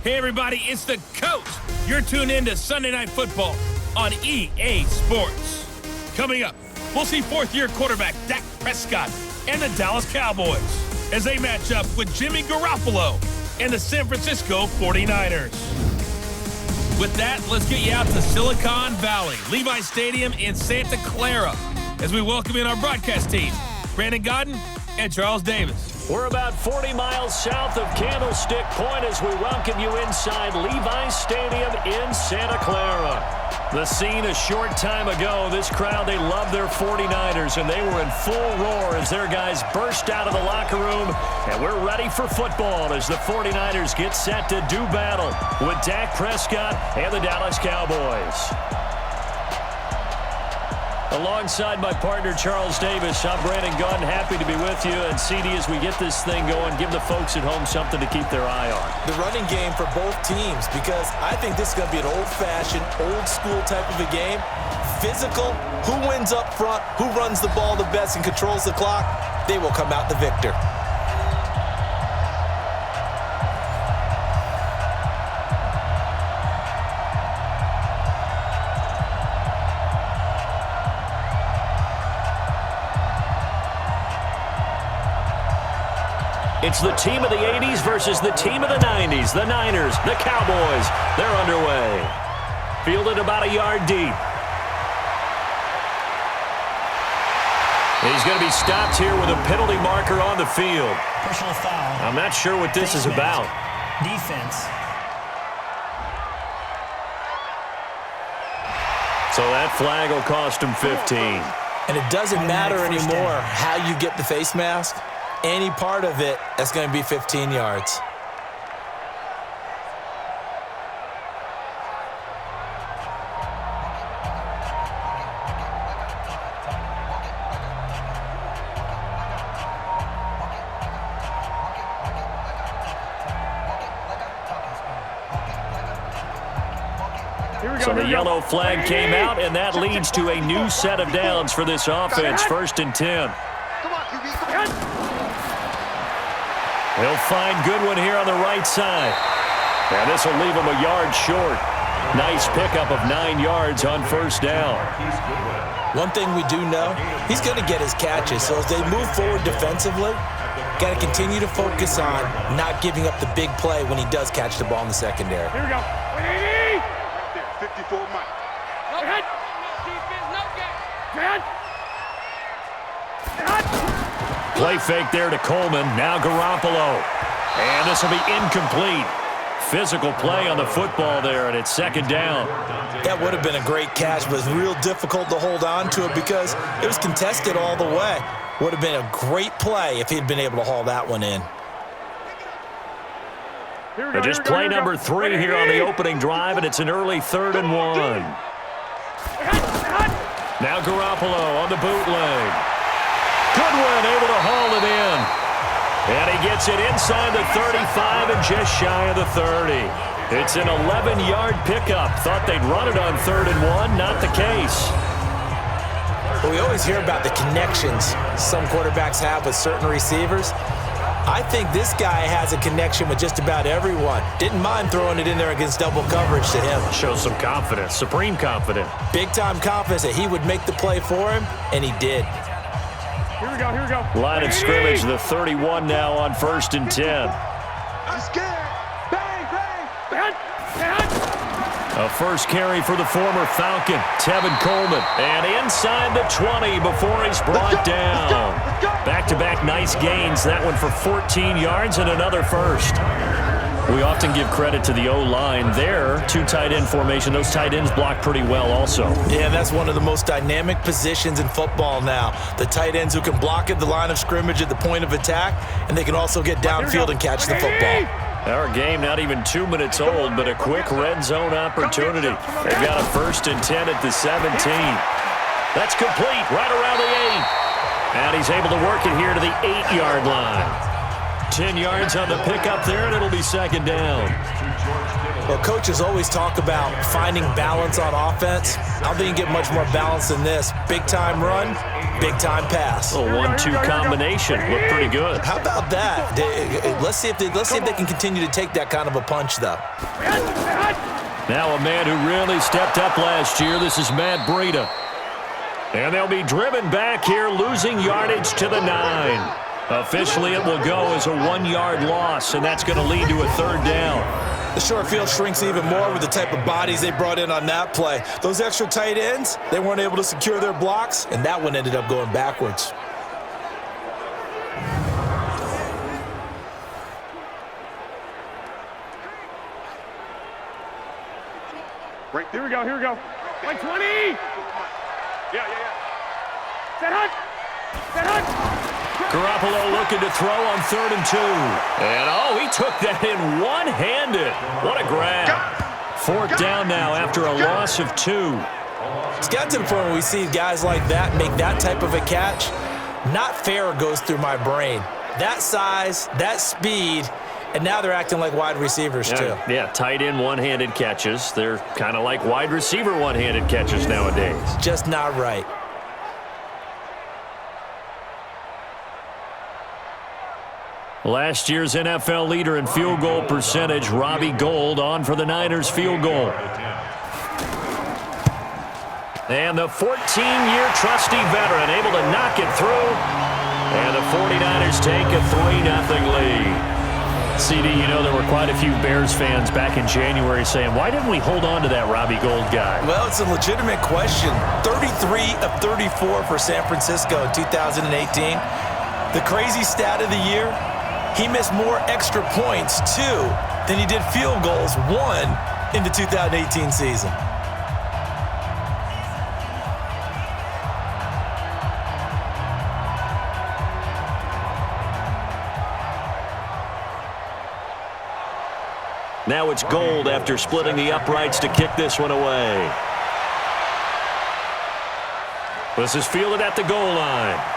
Hey everybody, it's the Coach. You're tuned in to Sunday Night Football on EA Sports. Coming up, we'll see fourth-year quarterback Dak Prescott and the Dallas Cowboys as they match up with Jimmy Garoppolo and the San Francisco 49ers. With that, let's get you out to Silicon Valley, Levi Stadium in Santa Clara, as we welcome in our broadcast team, Brandon Godden and Charles Davis. We're about 40 miles south of Candlestick Point as we welcome you inside Levi Stadium in Santa Clara. The scene a short time ago, this crowd, they love their 49ers, and they were in full roar as their guys burst out of the locker room, and we're ready for football as the 49ers get set to do battle with Dak Prescott and the Dallas Cowboys. Alongside my partner, Charles Davis, I'm Brandon Gunn, happy to be with you. And CD, as we get this thing going, give the folks at home something to keep their eye on. The running game for both teams, because I think this is going to be an old-fashioned, old-school type of a game. Physical, who wins up front, who runs the ball the best and controls the clock, they will come out the victor. It's the team of the 80s versus the team of the 90s. The Niners, the Cowboys, they're underway. Fielded about a yard deep. He's going to be stopped here with a penalty marker on the field. Personal foul. I'm not sure what this is about. Defense. So that flag will cost him 15. And it doesn't matter anymore how you get the face mask. Any part of it, that's going to be 15 yards. So the yellow flag came out, and that leads to a new set of downs for this offense. 1st and 10. He'll find Goodwin here on the right side. And this will leave him a yard short. Nice pickup of 9 yards on 1st down. One thing we do know, he's going to get his catches. So as they move forward defensively, got to continue to focus on not giving up the big play when he does catch the ball in the secondary. Here we go. 54 Mike. No head. Defense, no gap. Play fake there to Coleman. Now Garoppolo. And this will be incomplete. Physical play on the football there, and it's 2nd down. That would have been a great catch, but it's real difficult to hold on to it because it was contested all the way. Would have been a great play if he'd been able to haul that one in. And just play number 3 here on the opening drive, and it's an early 3rd and 1. Now Garoppolo on the bootleg. Goodwin able to haul it in. And he gets it inside the 35 and just shy of the 30. It's an 11-yard pickup. Thought they'd run it on 3rd and 1. Not the case. Well, we always hear about the connections some quarterbacks have with certain receivers. I think this guy has a connection with just about everyone. Didn't mind throwing it in there against double coverage to him. Shows some confidence, supreme confidence. Big-time confidence that he would make the play for him, and he did. Here we go, here we go. Line of scrimmage, the 31 now on 1st and 10. I'm scared. Bang, bang. A first carry for the former Falcon, Tevin Coleman. And inside the 20 before he's brought down. Back-to-back nice gains. That one for 14 yards and another first. We often give credit to the O-line there. 2 tight end formation. Those tight ends block pretty well also. Yeah, that's one of the most dynamic positions in football now. The tight ends who can block at the line of scrimmage at the point of attack, and they can also get downfield and catch the football. Our game not even 2 minutes old, but a quick red zone opportunity. They've got a 1st and 10 at the 17. That's complete right around the 8. And he's able to work it here to the 8-yard line. 10 yards on the pickup there, and it'll be 2nd down. Well, coaches always talk about finding balance on offense. I don't think you get much more balance than this. Big-time run, Big-time pass. A 1-2 combination. Looked pretty good. How about that? Let's see if they can continue to take that kind of a punch, though. Now a man who really stepped up last year. This is Matt Breida. And they'll be driven back here, losing yardage to the 9. Officially, it will go as a 1-yard loss, and that's going to lead to a 3rd down. The short field shrinks even more with the type of bodies they brought in on that play. Those extra tight ends, they weren't able to secure their blocks, and that one ended up going backwards. Right, here we go. Like 20! Yeah. Set hunt! Garoppolo looking to throw on 3rd and 2. And, he took that in one-handed. What a grab. 4th down now after a loss of 2. It's got to the point where we see guys like that make that type of a catch. Not fair goes through my brain. That size, that speed, and now they're acting like wide receivers too. Yeah, tight end one-handed catches. They're kind of like wide receiver one-handed catches nowadays. Just not right. Last year's NFL leader in field goal percentage, Robbie Gould, on for the Niners field goal. And the 14-year trusty veteran able to knock it through. And the 49ers take a 3-0 lead. CD, you know there were quite a few Bears fans back in January saying, why didn't we hold on to that Robbie Gould guy? Well, it's a legitimate question. 33 of 34 for San Francisco in 2018. The crazy stat of the year, he missed more extra points, 2, than he did field goals, 1, in the 2018 season. Now it's Gould after splitting the uprights to kick this one away. This is fielded at the goal line.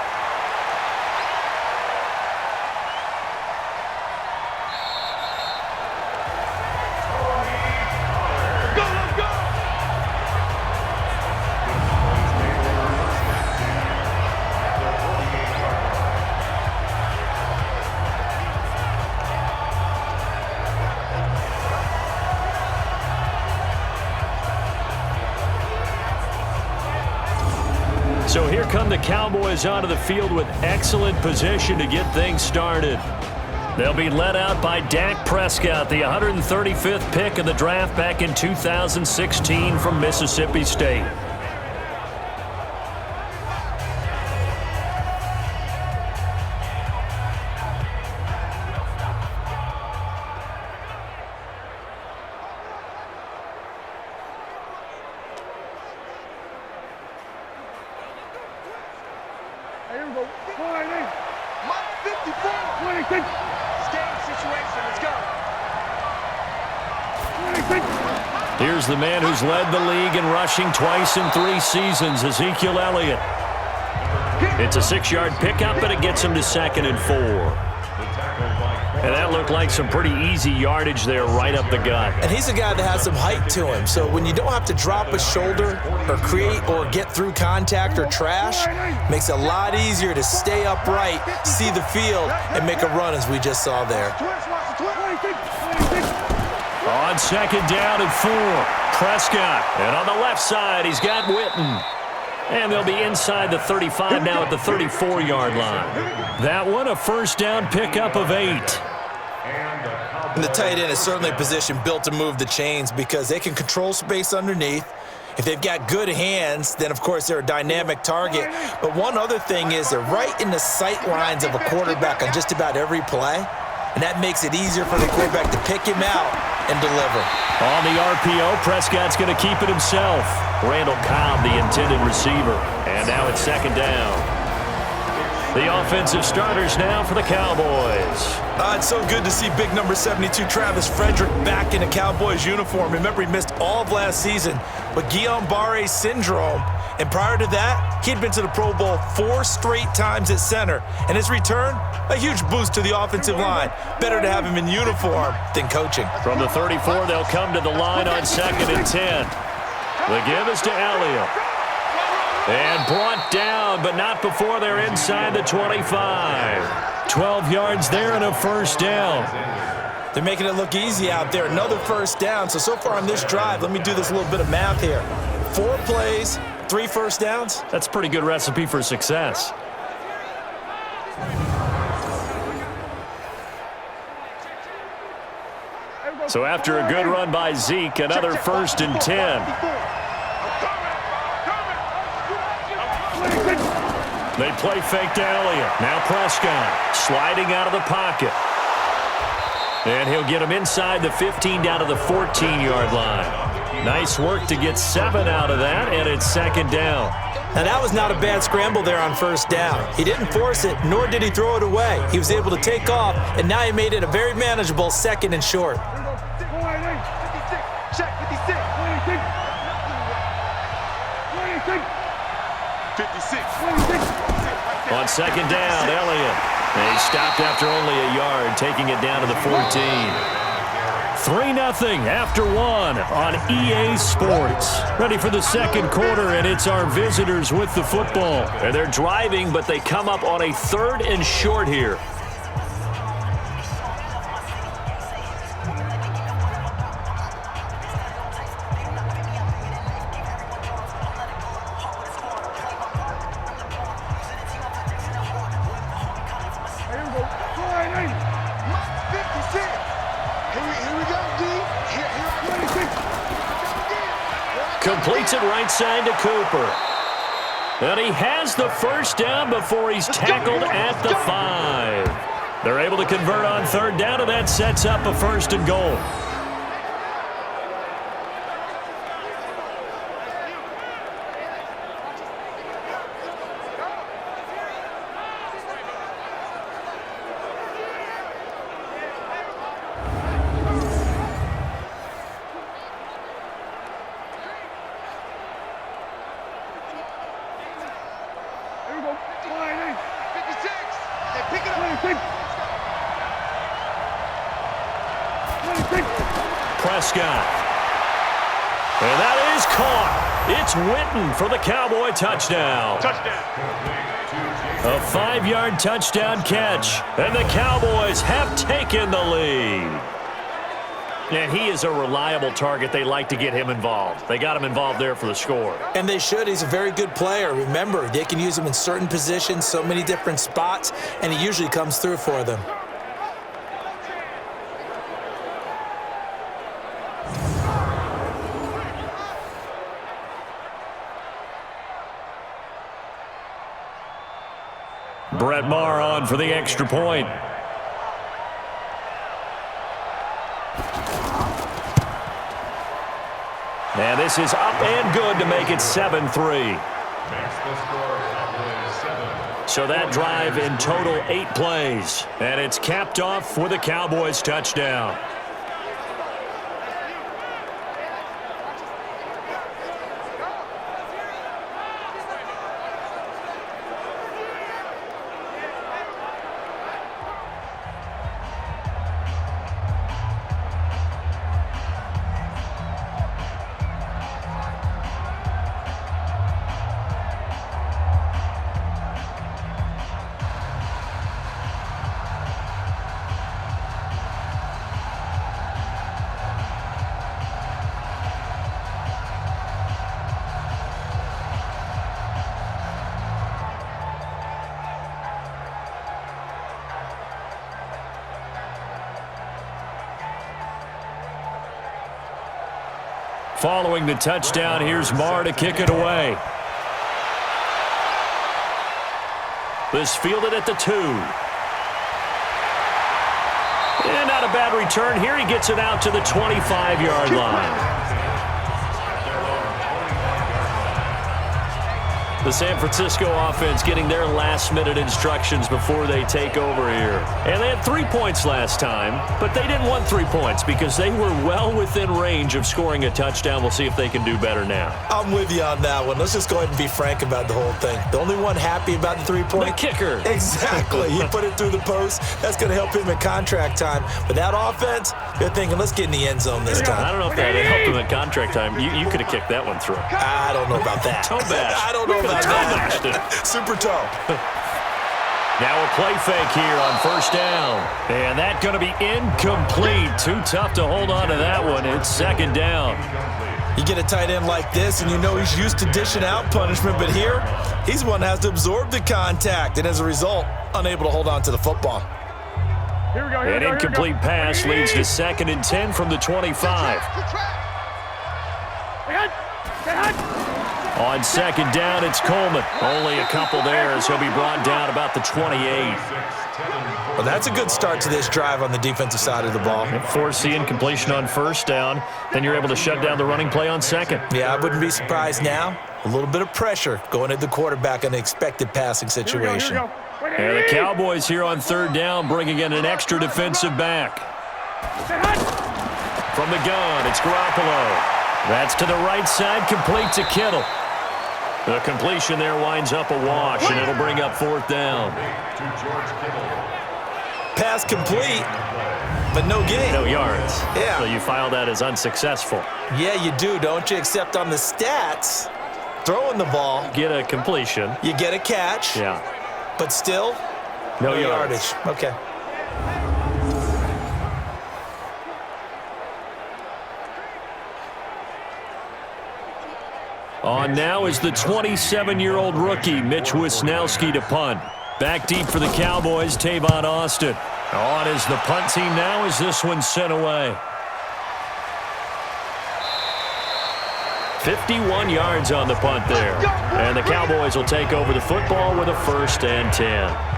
So here come the Cowboys onto the field with excellent position to get things started. They'll be led out by Dak Prescott, the 135th pick of the draft back in 2016 from Mississippi State. Here we go. 54. 26. Game situation. Let's go. 26. Here's the man who's led the league in rushing twice in 3 seasons, Ezekiel Elliott. It's a 6-yard pickup, but it gets him to 2nd and 4. And that looked like some pretty easy yardage there right up the gut. And he's a guy that has some height to him, so when you don't have to drop a shoulder or create or get through contact or trash, makes it a lot easier to stay upright, see the field, and make a run as we just saw there. On 2nd down and 4, Prescott. And on the left side, he's got Witten. And they'll be inside the 35 now at the 34-yard line. That one, a 1st down pickup of 8. And the tight end is certainly a position built to move the chains because they can control space underneath. If they've got good hands, then, of course, they're a dynamic target. But one other thing is they're right in the sight lines of a quarterback on just about every play, and that makes it easier for the quarterback to pick him out and deliver. On the RPO, Prescott's going to keep it himself. Randall Cobb, the intended receiver. And now it's 2nd down. The offensive starters now for the Cowboys. It's so good to see big number 72 Travis Frederick back in a Cowboys uniform. Remember, he missed all of last season with Guillain-Barré syndrome. And prior to that, he'd been to the Pro Bowl 4 straight times at center. And his return, a huge boost to the offensive line. Better to have him in uniform than coaching. From the 34, they'll come to the line on 2nd and 10. The give is to Elliott. And brought down, but not before they're inside the 25. 12 yards there and a first down. They're making it look easy out there. Another first down. So far on this drive, let me do this little bit of math here. 4 plays, 3 first downs. That's a pretty good recipe for success. So after a good run by Zeke, another 1st and 10. They play fake to Elliott. Now Prescott sliding out of the pocket. And he'll get him inside the 15 down to the 14-yard line. Nice work to get 7 out of that, and it's 2nd down. Now that was not a bad scramble there on 1st down. He didn't force it, nor did he throw it away. He was able to take off, and now he made it a very manageable 2nd and short. Check 56. 56. On 2nd down, Elliott. He stopped after only a yard, taking it down to the 14. 3-0 after 1 on EA Sports. Ready for the 2nd quarter, and it's our visitors with the football. And they're driving, but they come up on a 3rd and short here. Completes it right side to Cooper. And he has the 1st down before he's tackled at the 5. They're able to convert on 3rd down, and that sets up a 1st and goal. Prescott. And that is caught. It's Witten for the Cowboy touchdown. A 5-yard touchdown catch. And the Cowboys have taken the lead. And he is a reliable target. They like to get him involved. They got him involved there for the score. And they should. He's a very good player. Remember, they can use him in certain positions, so many different spots, and he usually comes through for them. Brett Maher on for the extra point. And this is up and good to make it 7-3. So that drive in total 8 plays. And it's capped off with a Cowboys touchdown. Following the touchdown, here's Maher to kick it away. This fielded at the 2. And not a bad return here. He gets it out to the 25-yard line. The San Francisco offense getting their last-minute instructions before they take over here. And they had 3 points last time, but they didn't want 3 points because they were well within range of scoring a touchdown. We'll see if they can do better now. I'm with you on that one. Let's just go ahead and be frank about the whole thing. The only one happy about the 3-point? The kicker. Exactly. He put it through the post. That's going to help him in contract time. But that offense, they're thinking, let's get in the end zone this time. I don't know if that helped him in contract time. You could have kicked that one through. I don't know about that. Toe bash. I don't know about about toe mashed that. it. Super toe. Now a play fake here on first down. And that's going to be incomplete. Too tough to hold on to that one. It's second down. You get a tight end like this, and you know he's used to dishing out punishment, but here, he's one that has to absorb the contact, and as a result, unable to hold on to the football. Here we go. An incomplete pass leads to 2nd and 10 from the 25. On second down, it's Coleman. Only a couple there as he'll be brought down about the 28. Well, that's a good start to this drive on the defensive side of the ball. Force the incompletion on first down. Then you're able to shut down the running play on second. Yeah, I wouldn't be surprised now. A little bit of pressure going at the quarterback in an expected passing situation. And the Cowboys here on third down bringing in an extra defensive back. From the gun, it's Garoppolo. That's to the right side, complete to Kittle. The completion there winds up a wash, and it'll bring up fourth down. Pass complete, but no gain. No yards. Yeah. So you file that as unsuccessful. Yeah, you do, don't you? Except on the stats, throwing the ball, Get a completion. you get a catch, Yeah. but still, No yards. yardage. Okay. On now is the 27-year-old rookie, Mitch Wisnowski, to punt. Back deep for the Cowboys, Tavon Austin. On is the punt team now as this one's sent away. 51 yards on the punt there. And the Cowboys will take over the football with a 1st and 10.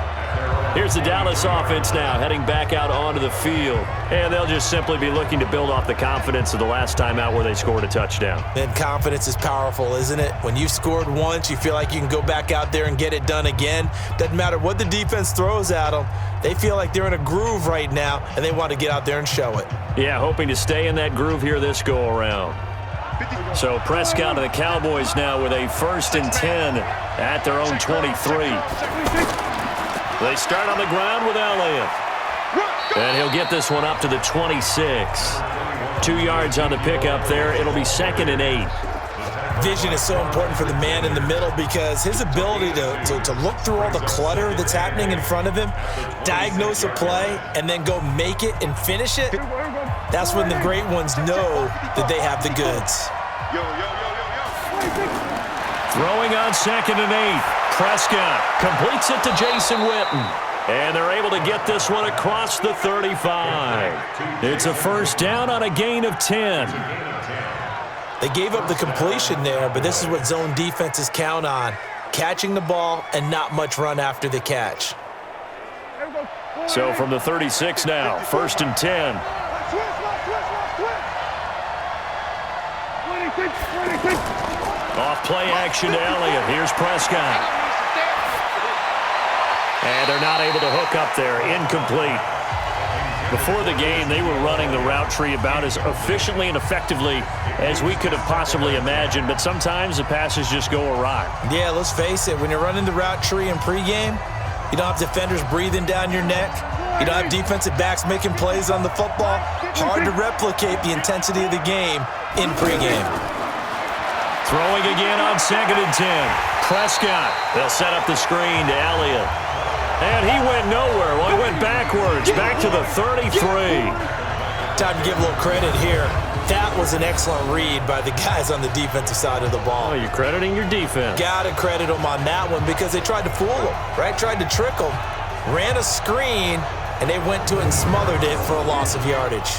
Here's the Dallas offense now heading back out onto the field. And they'll just simply be looking to build off the confidence of the last time out where they scored a touchdown. And confidence is powerful, isn't it? When you've scored once, you feel like you can go back out there and get it done again. Doesn't matter what the defense throws at them. They feel like they're in a groove right now, and they want to get out there and show it. Yeah, hoping to stay in that groove here this go-around. So Prescott and the Cowboys now with a 1st and 10 at their own 23. They start on the ground with Elliott. And he'll get this one up to the 26. 2 yards on the pickup there. It'll be 2nd and 8. Vision is so important for the man in the middle because his ability to look through all the clutter that's happening in front of him, diagnose a play, and then go make it and finish it, that's when the great ones know that they have the goods. Throwing on 2nd and 8. Prescott completes it to Jason Witten. And they're able to get this one across the 35. It's a 1st down on a gain of 10. They gave up the completion there, but this is what zone defenses count on. Catching the ball and not much run after the catch. So from the 36 now, 1st and 10. Off play action to Elliott. Here's Prescott. And they're not able to hook up there. Incomplete. Before the game, they were running the route tree about as efficiently and effectively as we could have possibly imagined, but sometimes the passes just go awry. Yeah, let's face it. When you're running the route tree in pregame, you don't have defenders breathing down your neck. You don't have defensive backs making plays on the football. Hard to replicate the intensity of the game in pregame. Throwing again on 2nd and 10. Prescott. They'll set up the screen to Elliott. And he went nowhere. Well, he went backwards, back to the 33. Time to give a little credit here. That was an excellent read by the guys on the defensive side of the ball. Oh, you're crediting your defense. Got to credit them on that one because they tried to fool them, right? Tried to trick them, ran a screen, and they went to it and smothered it for a loss of yardage.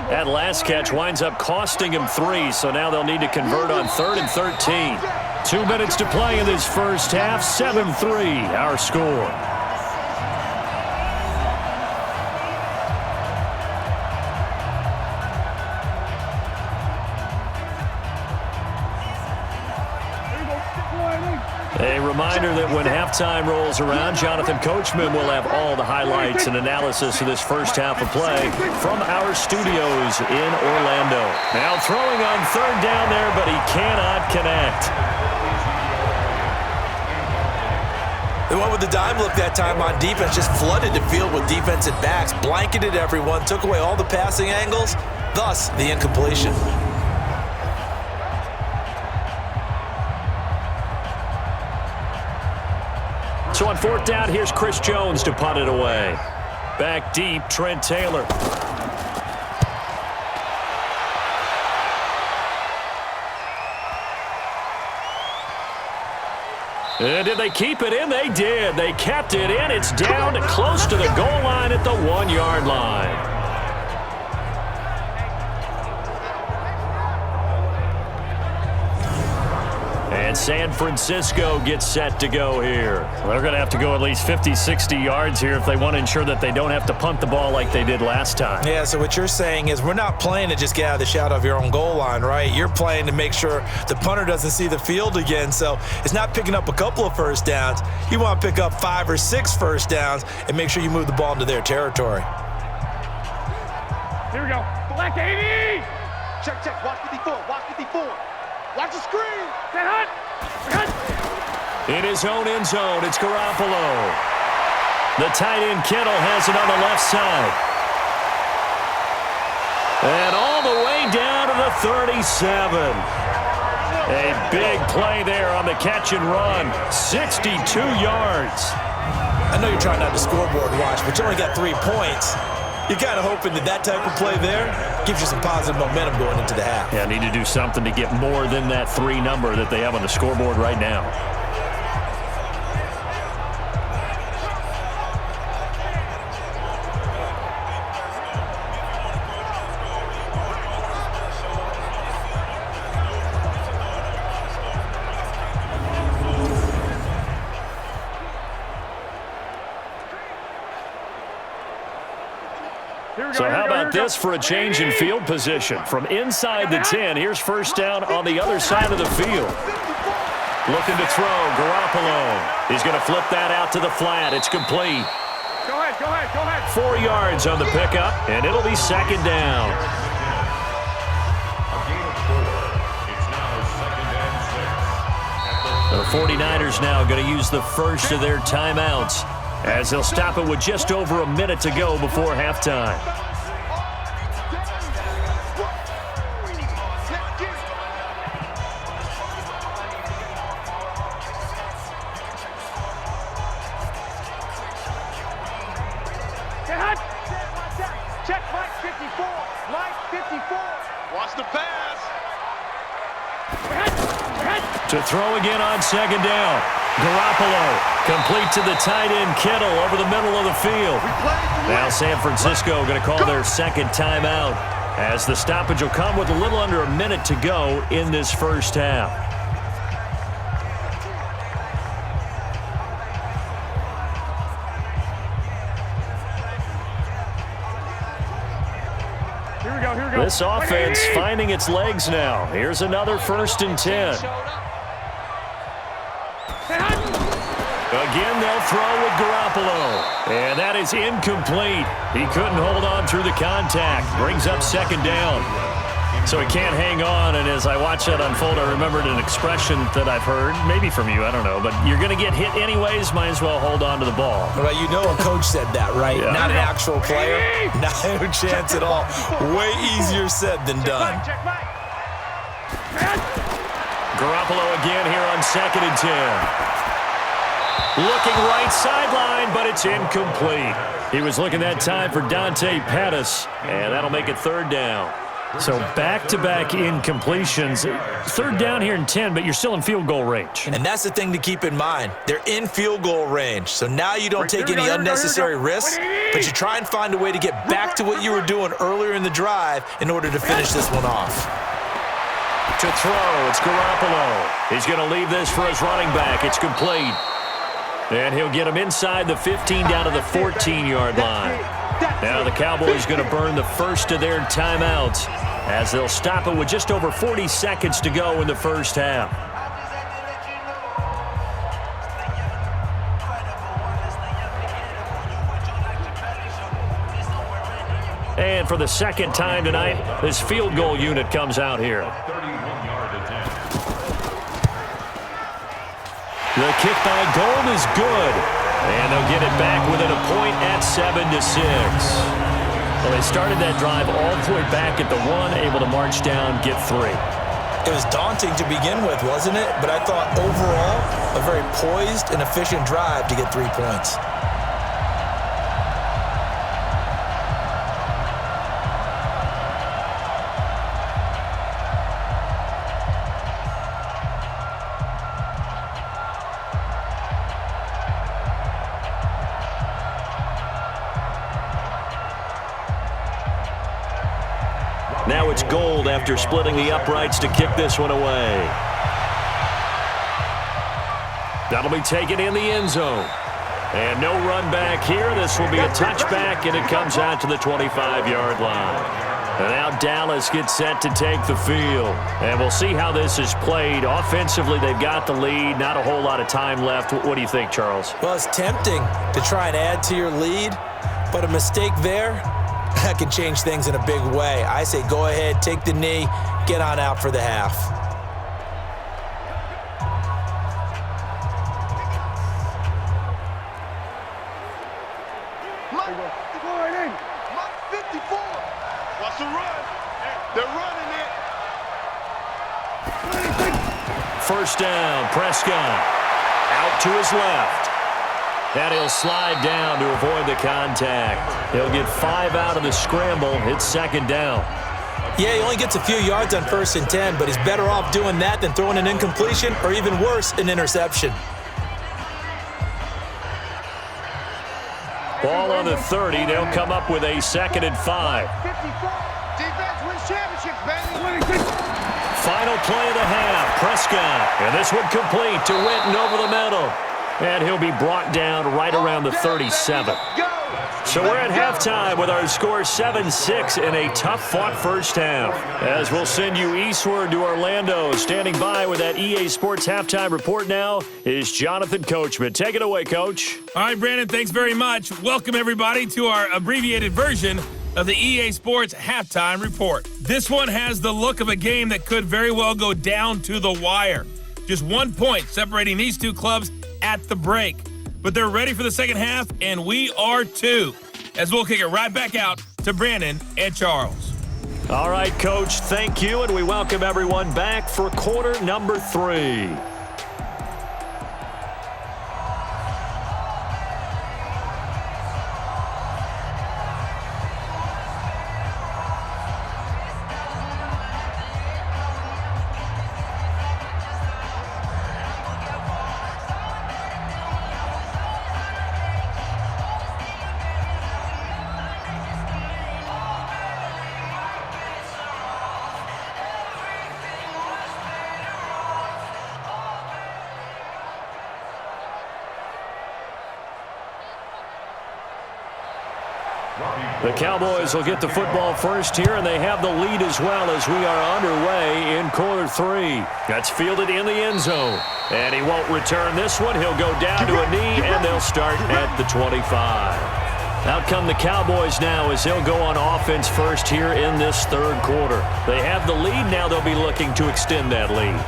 That last catch winds up costing him 3, so now they'll need to convert on 3rd and 13. 2 minutes to play in this first half, 7-3 our score. A reminder that when halftime rolls around, Jonathan Coachman will have all the highlights and analysis of this first half of play from our studios in Orlando. Now throwing on 3rd down there, but he cannot connect. They went with the dime look that time on defense, just flooded the field with defensive backs, blanketed everyone, took away all the passing angles, thus the incompletion. So on 4th down, here's Chris Jones to punt it away. Back deep, Trent Taylor. And did they keep it in? They did. They kept it in. It's down close to the goal line at the 1-yard line. And San Francisco gets set to go here. Well, they're going to have to go at least 50, 60 yards here if they want to ensure that they don't have to punt the ball like they did last time. Yeah, so what you're saying is we're not playing to just get out of the shadow of your own goal line, right? You're playing to make sure the punter doesn't see the field again. So it's not picking up a couple of first downs. You want to pick up 5 or 6 first downs and make sure you move the ball into their territory. Here we go. Black 80! Check, check. Watch 54. Watch 54. Watch the screen. Set hut. In his own end zone, it's Garoppolo. The tight end Kittle has it on the left side. And all the way down to the 37. A big play there on the catch and run. 62 yards. I know you're trying not to scoreboard watch, but you only got 3 points. You're kind of hoping that type of play there gives you some positive momentum going into the half. Yeah, need to do something to get more than that 3 number that they have on the scoreboard right now. So how about this for a change in field position? From inside the 10, here's first down on the other side of the field. Looking to throw, Garoppolo. He's going to flip that out to the flat. It's complete. Go ahead, go ahead, go ahead. 4 yards on the pickup, and it'll be second down. The 49ers now going to use the first of their timeouts as they'll stop it with just over a minute to go before halftime. Check Mike 54. Mike 54. Watch the pass. To throw again on second down. Garoppolo complete to the tight end Kittle over the middle of the field. Now San Francisco going to call their second timeout as the stoppage will come with a little under a minute to go in this first half. This offense finding its legs now. Here's another 1st and 10. Again, they'll throw with Garoppolo. And that is incomplete. He couldn't hold on through the contact. Brings up second down. So he can't hang on, and as I watch that unfold, I remembered an expression that I've heard, maybe from you, I don't know, but you're going to get hit anyways, might as well hold on to the ball. Well, you know a coach said that, right? Yeah. Not an actual player. Not a chance at all. Way easier said than done. Garoppolo again here on 2nd and 10. Looking right sideline, but it's incomplete. He was looking that time for Dante Pettis, and that'll make it 3rd down. So back-to-back incompletions. 3rd down here and 10, but you're still in field goal range. And that's the thing to keep in mind. They're in field goal range. So now you don't take any unnecessary risks, but you try and find a way to get back to what you were doing earlier in the drive in order to finish this one off. To throw, it's Garoppolo. He's going to leave this for his running back. It's complete. And he'll get him inside the 15 down to the 14-yard line. Now the Cowboys going to burn the first of their timeouts as they'll stop it with just over 40 seconds to go in the first half. And for the second time tonight, this field goal unit comes out here. The kick by Gold is good. And they'll get it back within a point at 7-6. Well, they started that drive all the way back at the 1, able to march down, get 3. It was daunting to begin with, wasn't it? But I thought overall, a very poised and efficient drive to get 3 points. Now it's Gold after splitting the uprights to kick this one away. That'll be taken in the end zone. And no run back here. This will be a touchback, and it comes out to the 25-yard line. And now Dallas gets set to take the field. And we'll see how this is played. Offensively, they've got the lead. Not a whole lot of time left. What do you think, Charles? Well, it's tempting to try and add to your lead, but a mistake there, that can change things in a big way. I say go ahead, take the knee, get on out for the half. Mike 54. What's the run? They're running it. First down, Prescott. Out to his left. And he'll slide down to avoid the contact. He'll get 5 out of the scramble. It's second down. Yeah, he only gets a few yards on 1st and 10, but he's better off doing that than throwing an incompletion or even worse, an interception. Ball on the 30. They'll come up with a 2nd and 5. 54. Defense wins championships, baby. Final play of the half. Prescott. And this one complete to Witten over the middle. And he'll be brought down right around the 37. So we're at halftime with our score 7-6 in a tough-fought first half. As we'll send you eastward to Orlando. Standing by with that EA Sports halftime report now is Jonathan Coachman. Take it away, Coach. All right, Brandon, thanks very much. Welcome, everybody, to our abbreviated version of the EA Sports halftime report. This one has the look of a game that could very well go down to the wire. Just 1 point separating these two clubs at the break. But they're ready for the second half, and we are too, as we'll kick it right back out to Brandon and Charles. All right, Coach, thank you, and we welcome everyone back for quarter number 3. The Cowboys will get the football first here, and they have the lead as well as we are underway in quarter 3. That's fielded in the end zone. And he won't return this one. He'll go down to a knee, and they'll start at the 25. Out come the Cowboys now as they'll go on offense first here in this third quarter. They have the lead. Now they'll be looking to extend that lead.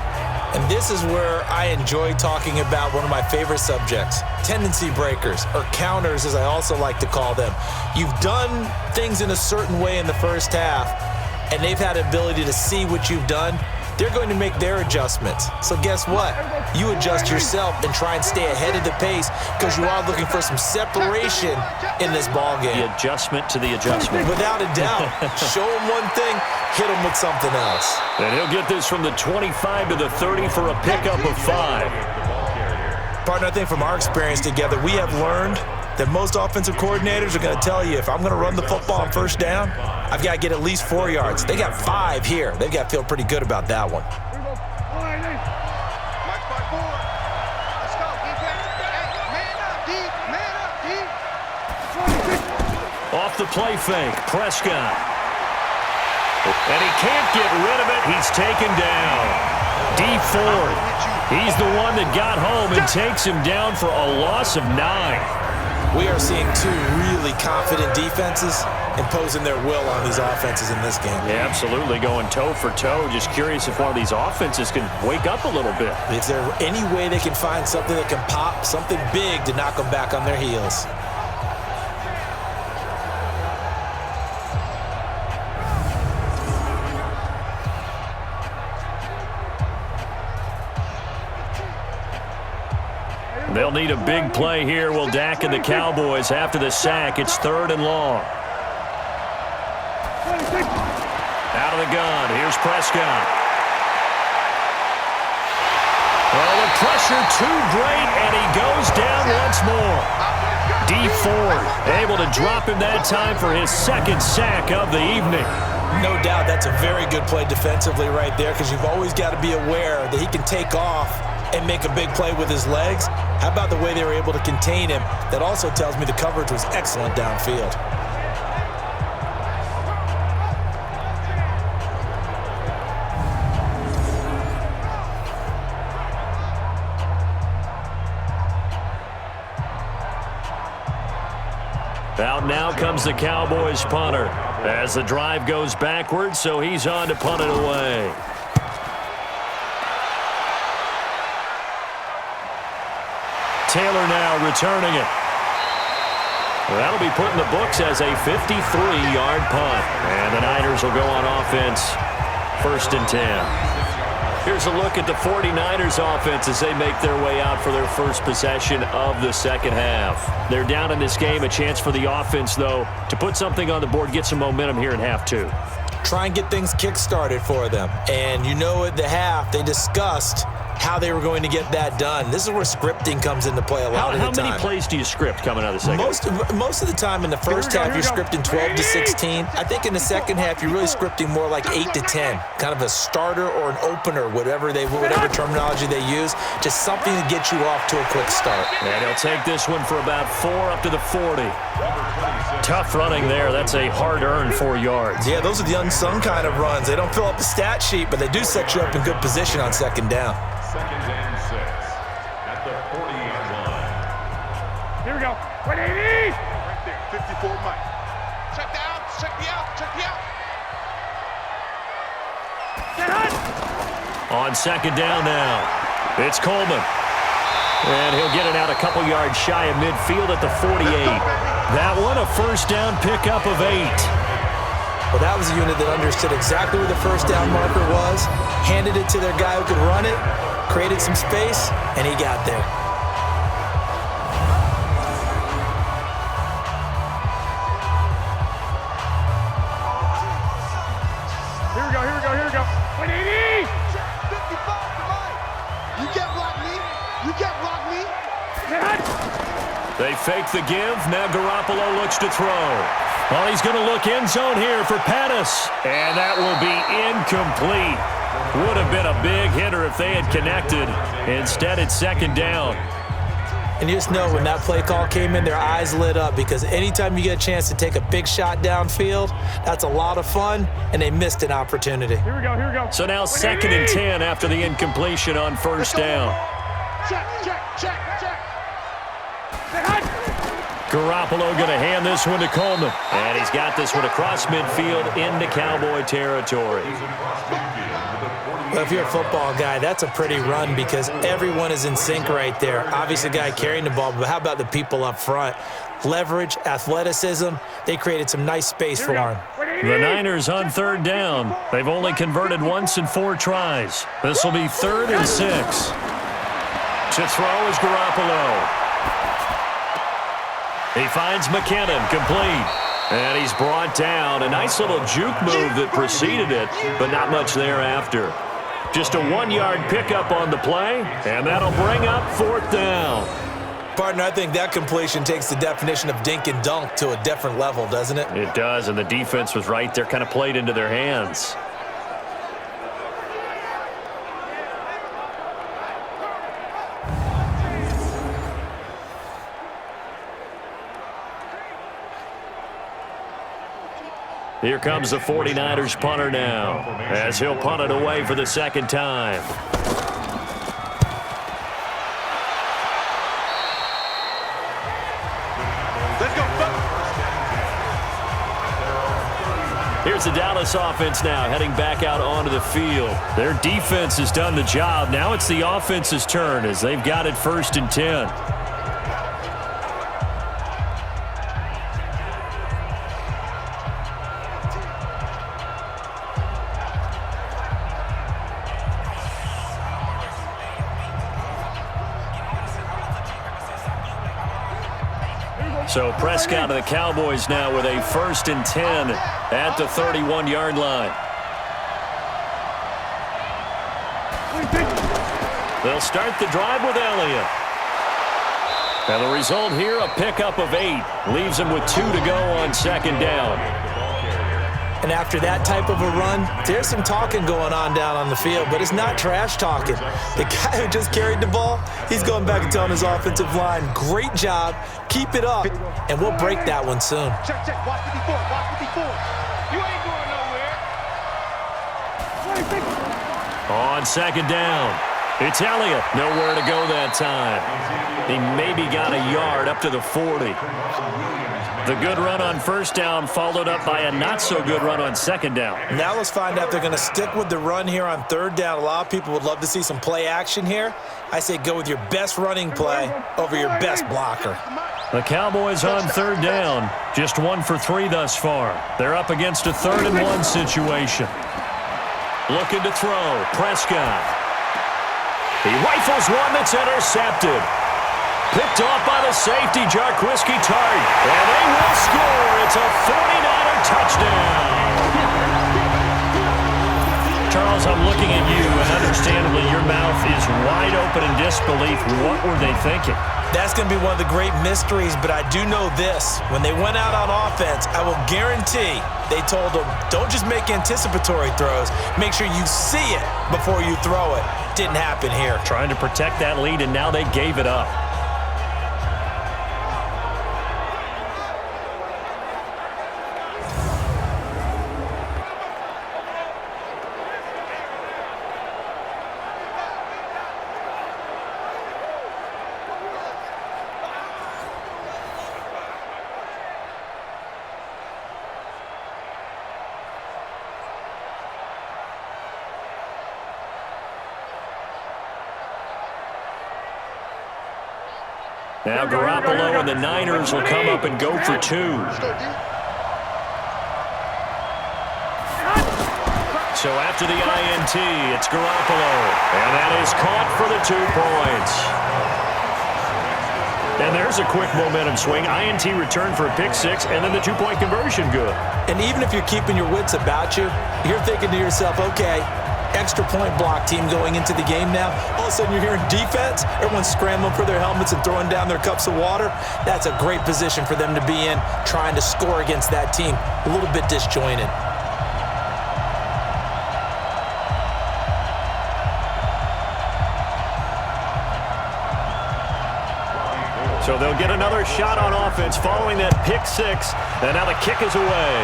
And this is where I enjoy talking about one of my favorite subjects, tendency breakers, or counters as I also like to call them. You've done things in a certain way in the first half, and they've had the ability to see what you've done. They're going to make their adjustments. So guess what? You adjust yourself and try and stay ahead of the pace because you are looking for some separation in this ball game. The adjustment to the adjustment. Without a doubt. Show them one thing, hit them with something else. And he'll get this from the 25 to the 30 for a pickup of 5. Partner, I think from our experience together, we have learned that most offensive coordinators are going to tell you, if I'm going to run the football on first down, I've got to get at least 4 yards. They got 5 here. They've got to feel pretty good about that one. Let's go, defense. Man up, D. Off the play fake, Prescott. And he can't get rid of it. He's taken down. D Ford. He's the one that got home and takes him down for a loss of 9. We are seeing two really confident defenses imposing their will on these offenses in this game. Yeah, absolutely, going toe for toe. Just curious if one of these offenses can wake up a little bit. Is there any way they can find something that can pop, something big to knock them back on their heels? They'll need a big play here. Will Dak and the Cowboys after the sack. It's 3rd and long. Out of the gun. Here's Prescott. Well, the pressure too great, and he goes down once more. Dee Ford able to drop him that time for his 2nd sack of the evening. No doubt that's a very good play defensively right there, because you've always got to be aware that he can take off and make a big play with his legs. How about the way they were able to contain him? That also tells me the coverage was excellent downfield. Out now comes the Cowboys punter as the drive goes backwards, so he's on to punt it away. Taylor now returning it. That'll be put in the books as a 53-yard punt. And the Niners will go on offense, 1st and 10. Here's a look at the 49ers offense as they make their way out for their first possession of the second half. They're down in this game. A chance for the offense, though, to put something on the board, get some momentum here in half 2. Try and get things kick-started for them. And you know at the half, they discussed how they were going to get that done. This is where scripting comes into play a lot of the time. How many plays do you script coming out of the second? Most of the time in the first half, you're scripting 12 to 16. I think in the second half, you're really scripting more like 8 to 10. Kind of a starter or an opener, whatever terminology they use. Just something to get you off to a quick start. And he'll take this one for about 4 up to the 40. Tough running there. That's a hard-earned 4 yards. Yeah, those are the unsung kind of runs. They don't fill up the stat sheet, but they do set you up in good position on second down. 2nd and 6 at the 40-yard line. Here we go. 180. Right there, 54 Mike. Check the out, check the out, check the out. Get hot. On second down now, it's Coleman. And he'll get it out a couple yards shy of midfield at the 48. That one, a first down pickup of 8. Well, that was a unit that understood exactly where the first down marker was, handed it to their guy who could run it, created some space, and he got there. Here we go, here we go, here we go. 180. 55 to Mike. You can't block me. You can't block me. Get hot. They fake the give. Now Garoppolo looks to throw. Well, he's going to look end zone here for Pettis. And that will be incomplete. Would have been a big hitter if they had connected. Instead, it's second down. And you just know when that play call came in, their eyes lit up, because anytime you get a chance to take a big shot downfield, that's a lot of fun, and they missed an opportunity. Here we go, here we go. So now 2nd and 10 after the incompletion on first down. Check, check, check, check. Get hot. Garoppolo going to hand this one to Coleman. And he's got this one across midfield into Cowboy territory. Well, if you're a football guy, that's a pretty run, because everyone is in sync right there. Obviously, the guy carrying the ball, but how about the people up front? Leverage, athleticism, they created some nice space for him. The Niners on third down. They've only converted once in 4 tries. This will be 3rd and 6. To throw is Garoppolo. He finds McKinnon, complete. And he's brought down. A nice little juke move that preceded it, but not much thereafter. Just a 1-yard pickup on the play, and that'll bring up 4th down. Partner, I think that completion takes the definition of dink and dunk to a different level, doesn't it? It does, and the defense was right there, kind of played into their hands. Here comes the 49ers punter now, as he'll punt it away for the second time. Let's go, Here's the Dallas offense now heading back out onto the field. Their defense has done the job. Now it's the offense's turn as they've got it 1st and 10. So Prescott and the Cowboys now with a 1st and 10 at the 31-yard line. They'll start the drive with Elliott. And the result here, a pickup of 8. Leaves him with 2 to go on 2nd down. And after that type of a run, there's some talking going on down on the field, but it's not trash talking. The guy who just carried the ball, he's going back and telling his offensive line, great job, keep it up, and we'll break that one soon. Check, watch 54, watch 54. You ain't going nowhere. On 2nd down, it's Elliott. Nowhere to go that time. He maybe got a yard up to the 40. The good run on 1st down followed up by a not-so-good run on 2nd down. Now let's find out if they're going to stick with the run here on 3rd down. A lot of people would love to see some play action here. I say go with your best running play over your best blocker. The Cowboys on 3rd down, just 1 for 3 thus far. They're up against a 3rd and 1 situation. Looking to throw, Prescott. He rifles one that's intercepted. Picked off by the safety, Jarquiski Tartt. And they will score. It's a 49er touchdown. Charles, I'm looking at you, and understandably your mouth is wide open in disbelief. What were they thinking? That's going to be one of the great mysteries, but I do know this. When they went out on offense, I will guarantee they told them, don't just make anticipatory throws. Make sure you see it before you throw it. Didn't happen here. Trying to protect that lead, and now they gave it up. Now Garoppolo and the Niners will come up and go for 2. So after the INT, it's Garoppolo. And that is caught for the 2 points. And there's a quick momentum swing. INT return for a pick 6, and then the 2-point conversion good. And even if you're keeping your wits about you, you're thinking to yourself, okay, extra point block team going into the game now. All of a sudden you're hearing defense. Everyone's scrambling for their helmets and throwing down their cups of water. That's a great position for them to be in, trying to score against that team. A little bit disjointed. So they'll get another shot on offense following that pick 6. And now the kick is away.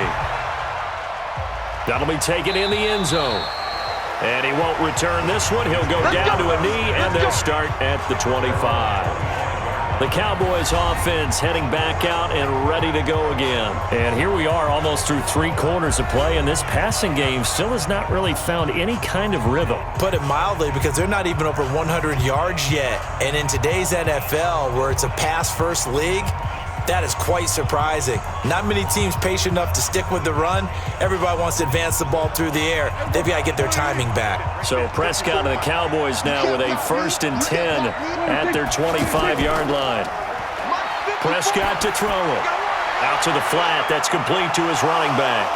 That'll be taken in the end zone. And he won't return this one. He'll go down to a knee, and they'll start at the 25. The Cowboys offense heading back out and ready to go again. And here we are almost through 3 quarters of play, and this passing game still has not really found any kind of rhythm. Put it mildly, because they're not even over 100 yards yet. And in today's NFL, where it's a pass-first league, that is quite surprising. Not many teams patient enough to stick with the run. Everybody wants to advance the ball through the air. They've got to get their timing back. So Prescott and the Cowboys now with a 1st and 10 at their 25-yard line. Prescott to throw it. Out to the flat. That's complete to his running back.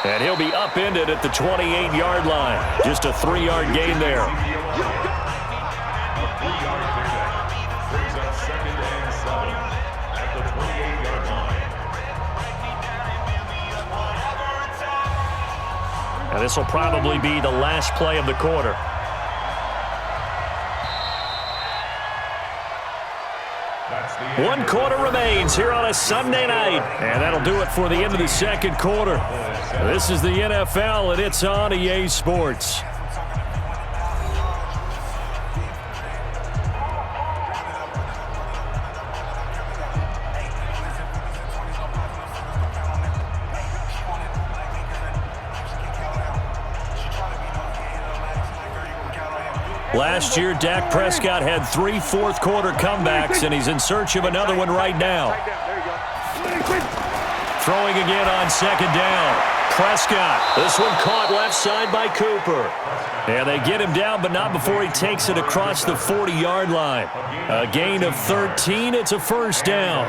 And he'll be upended at the 28-yard line. Just a 3-yard gain there. And this will probably be the last play of the quarter. One quarter remains here on a Sunday night. And that'll do it for the end of the 2nd quarter. This is the NFL, and it's on EA Sports. Last year, Dak Prescott had 3 fourth-quarter comebacks, and he's in search of another one right now. Throwing again on second down. Prescott. This one caught left side by Cooper. And they get him down, but not before he takes it across the 40-yard line. A gain of 13. It's a first down.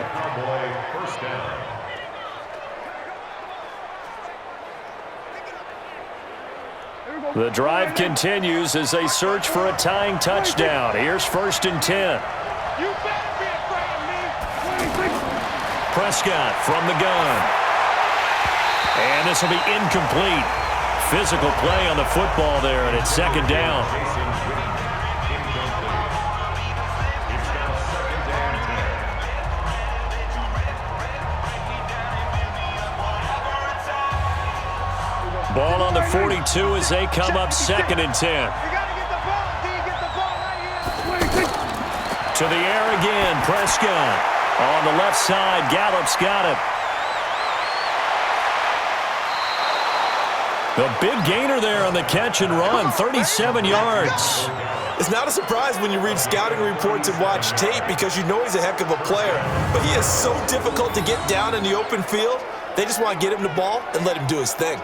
The drive continues as they search for a tying touchdown. Here's 1st and 10. Prescott from the gun. And this will be incomplete. Physical play on the football there, and it's second down. Ball on the 42 as they come up 2nd and 10. To the air again, Prescott. On the left side, Gallup's got it. The big gainer there on the catch and run, 37 yards. It's not a surprise when you read scouting reports and watch tape because you know he's a heck of a player. But he is so difficult to get down in the open field. They just want to get him the ball and let him do his thing.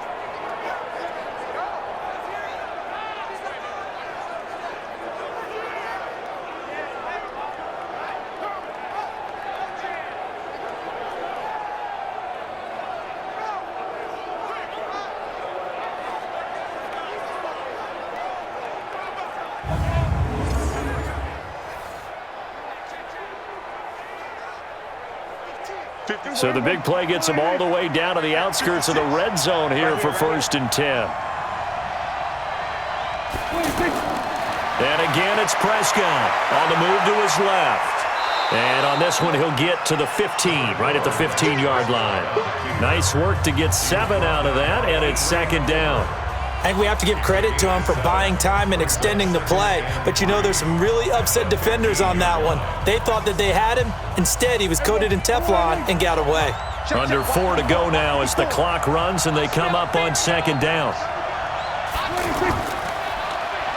So the big play gets them all the way down to the outskirts of the red zone here for 1st and 10. And again, it's Prescott on the move to his left. And on this one, he'll get to the 15, right at the 15-yard line. Nice work to get 7 out of that, and it's 2nd down. I think we have to give credit to him for buying time and extending the play. But you know, there's some really upset defenders on that one. They thought that they had him. Instead, he was coated in Teflon and got away. Under 4 to go now as the clock runs and they come up on 2nd down.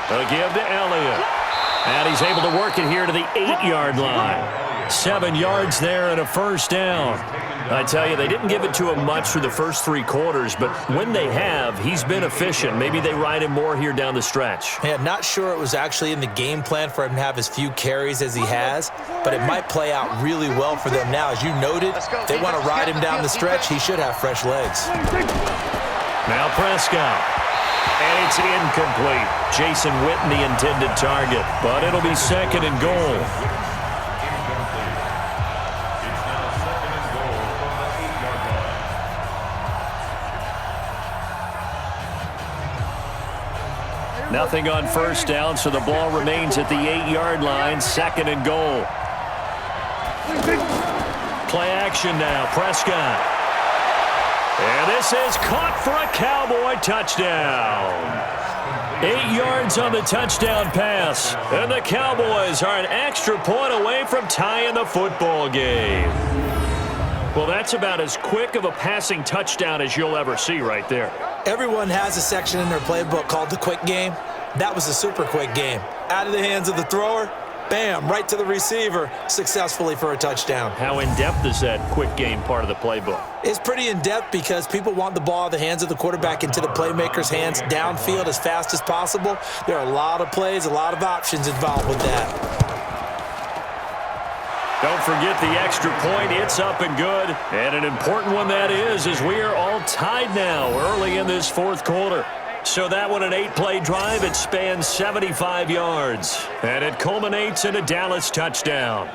They'll give to Elliott. And he's able to work it here to the 8-yard line. 7 yards there and a first down. I tell you, they didn't give it to him much for the first 3 quarters, but when they have, he's been efficient. Maybe they ride him more here down the stretch. Yeah, not sure it was actually in the game plan for him to have as few carries as he has, but it might play out really well for them now. As you noted, they want to ride him down the stretch. He should have fresh legs. Now Prescott. And it's incomplete. Jason Witten, the intended target, but it'll be 2nd and goal. Nothing on first down, so the ball remains at the 8-yard line, 2nd and goal. Play action now, Prescott. And this is caught for a Cowboy touchdown. 8 yards on the touchdown pass, and the Cowboys are an extra point away from tying the football game. Well, that's about as quick of a passing touchdown as you'll ever see right there. Everyone has a section in their playbook called the quick game. That was a super quick game. Out of the hands of the thrower, bam, right to the receiver, successfully for a touchdown. How in-depth is that quick game part of the playbook? It's pretty in-depth because people want the ball out of the hands of the quarterback into the playmaker's hands downfield as fast as possible. There are a lot of plays, a lot of options involved with that. Don't forget the extra point. It's up and good. And an important one that is, as we are all tied now early in this 4th quarter. So that one, an 8-play drive. It spans 75 yards. And it culminates in a Dallas touchdown.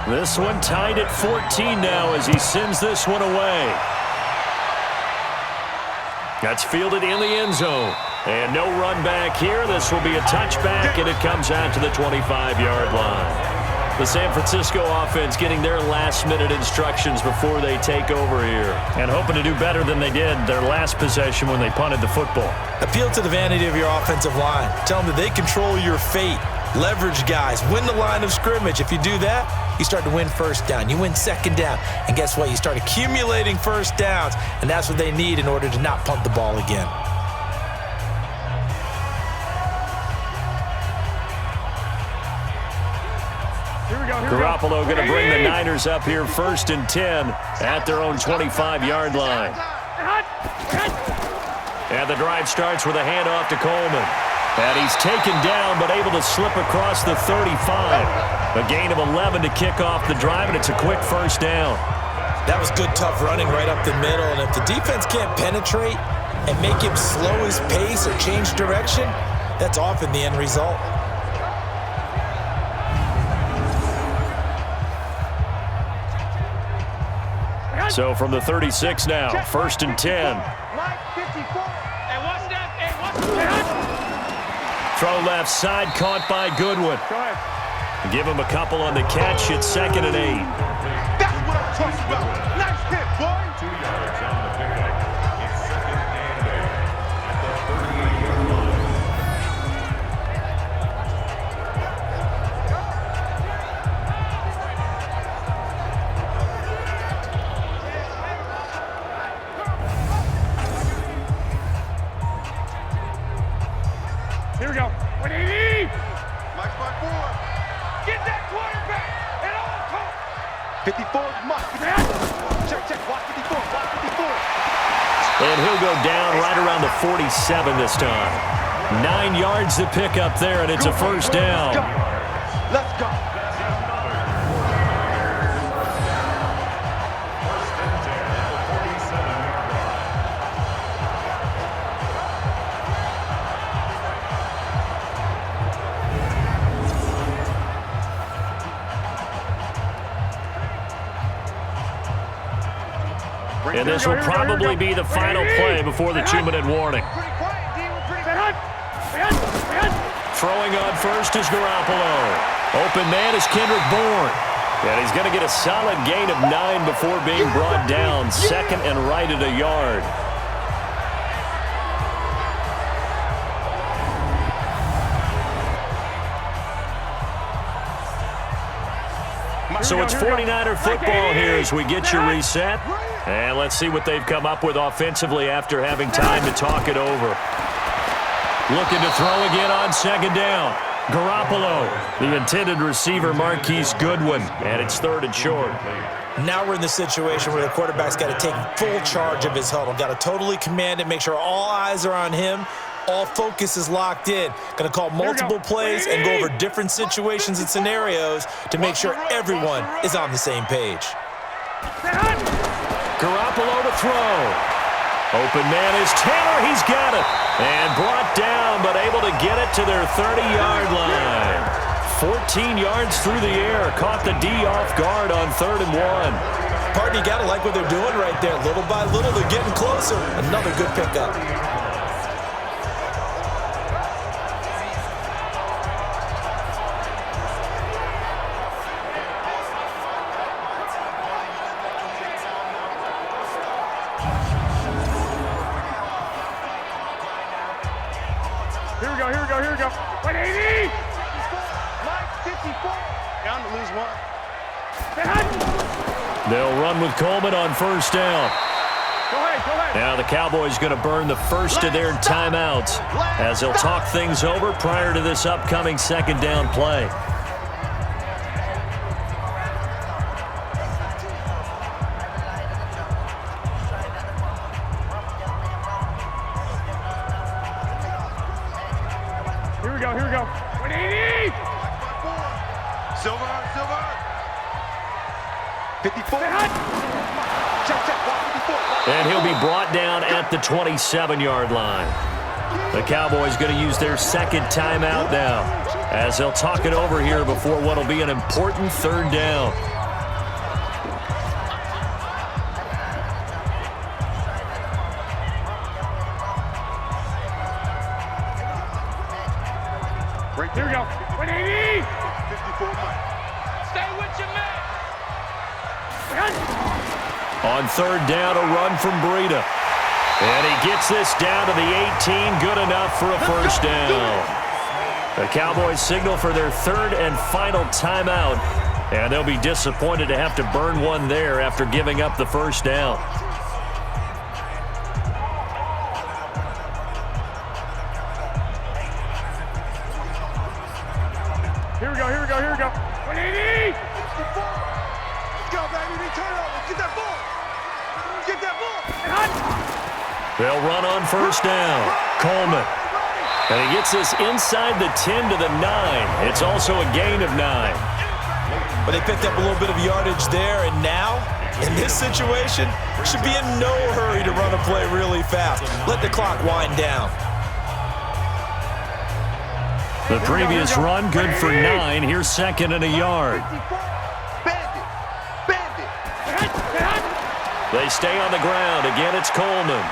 This one tied at 14 now as he sends this one away. That's fielded in the end zone. And no run back here. This will be a touchback, and it comes out to the 25-yard line. The San Francisco offense getting their last-minute instructions before they take over here. And hoping to do better than they did their last possession when they punted the football. Appeal to the vanity of your offensive line. Tell them that they control your fate. Leverage guys. Win the line of scrimmage. If you do that, you start to win first down. You win second down. And guess what? You start accumulating first downs. And that's what they need in order to not punt the ball again. Garoppolo going to bring the Niners up here 1st and 10 at their own 25-yard line. And the drive starts with a handoff to Coleman. And he's taken down but able to slip across the 35. A gain of 11 to kick off the drive, and it's a quick first down. That was good, tough running right up the middle. And if the defense can't penetrate and make him slow his pace or change direction, that's often the end result. So from the 36 now, 1st and 10. Throw left side, caught by Goodwin. Give him a couple on the catch. It's 2nd and 8. That's what I'm talking about. Nice hit, boy. 2 yards on the pickup. It's 2nd and 8 at the 38-yard line. Here we go. 180. Mike's my boy. Get that quarterback. And all talk. 54, Mike. Check. Watch 54. Watch 54. And he'll go down right around the 47 this time. 9 yards to pick up there, and it's a first down. Let's go. And this will probably be the final play before the 2-minute warning. Pretty quiet, D. We're pretty Throwing on first is Garoppolo. Open man is Kendrick Bourne. And he's going to get a solid gain of 9 before being brought down. 2nd and right at a yard. So it's 49er football here as we get you reset. And let's see what they've come up with offensively after having time to talk it over. Looking to throw again on 2nd down. Garoppolo, the intended receiver, Marquise Goodwin, and it's 3rd and short. Now we're in the situation where the quarterback's got to take full charge of his huddle. Got to totally command it, make sure all eyes are on him. All focus is locked in. Going to call multiple plays and go over different situations and scenarios to make sure everyone is on the same page. Garoppolo to throw. Open man is Taylor. He's got it. And brought down, but able to get it to their 30-yard line. 14 yards through the air. Caught the D off guard on 3rd and 1. Partner, you got to like what they're doing right there. Little by little, they're getting closer. Another good pickup. Here we go. 180. Mike, 54. Down to lose 1. They'll run with Coleman on 1st down. Go ahead. Now the Cowboys going to burn the first of their timeouts as they'll talk things over prior to this upcoming 2nd down play. Here we go. 180. Silver. 54. Check. Watch 54. And he'll be brought down at the 27-yard line. The Cowboys going to use their 2nd timeout now as they'll talk it over here before what will be an important 3rd down. Here we go. 180. 54, Mike. Stay with your man. On third down, a run from Breida. And he gets this down to the 18, good enough for a first down. The Cowboys signal for their third and final timeout, and they'll be disappointed to have to burn one there after giving up the first down. Here we go. Let's go, baby. Turn it over. Get that ball. Get that ball. They'll run on first down. Coleman. And he gets this inside the 10 to the 9. It's also a gain of 9. But they picked up a little bit of yardage there, and now, in this situation, should be in no hurry to run a play really fast. Let the clock wind down. The previous run, good for 9. Here's second and a yard. They stay on the ground. Again, it's Coleman.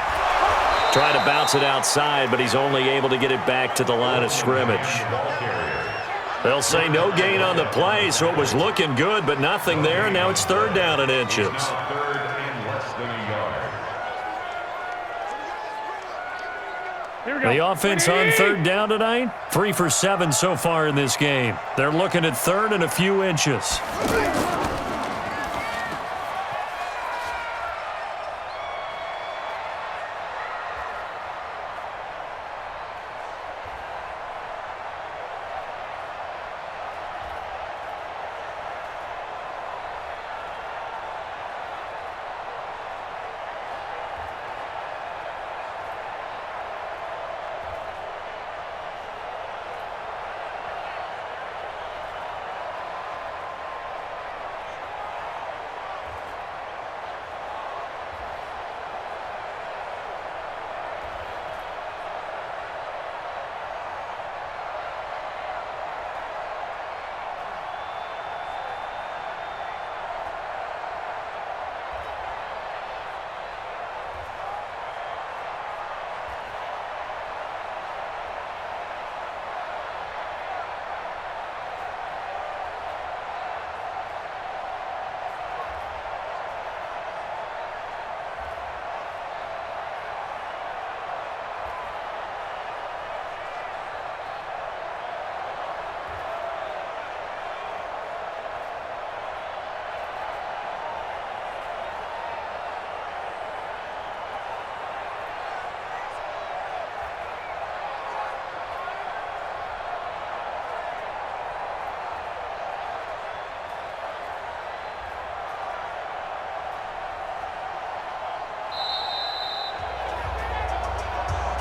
Trying to bounce it outside, but he's only able to get it back to the line of scrimmage. They'll say no gain on the play, so it was looking good, but nothing there. Now it's third down and inches. Third and less than a yard. The offense on third down tonight, 3 for 7 so far in this game. They're looking at third and a few inches.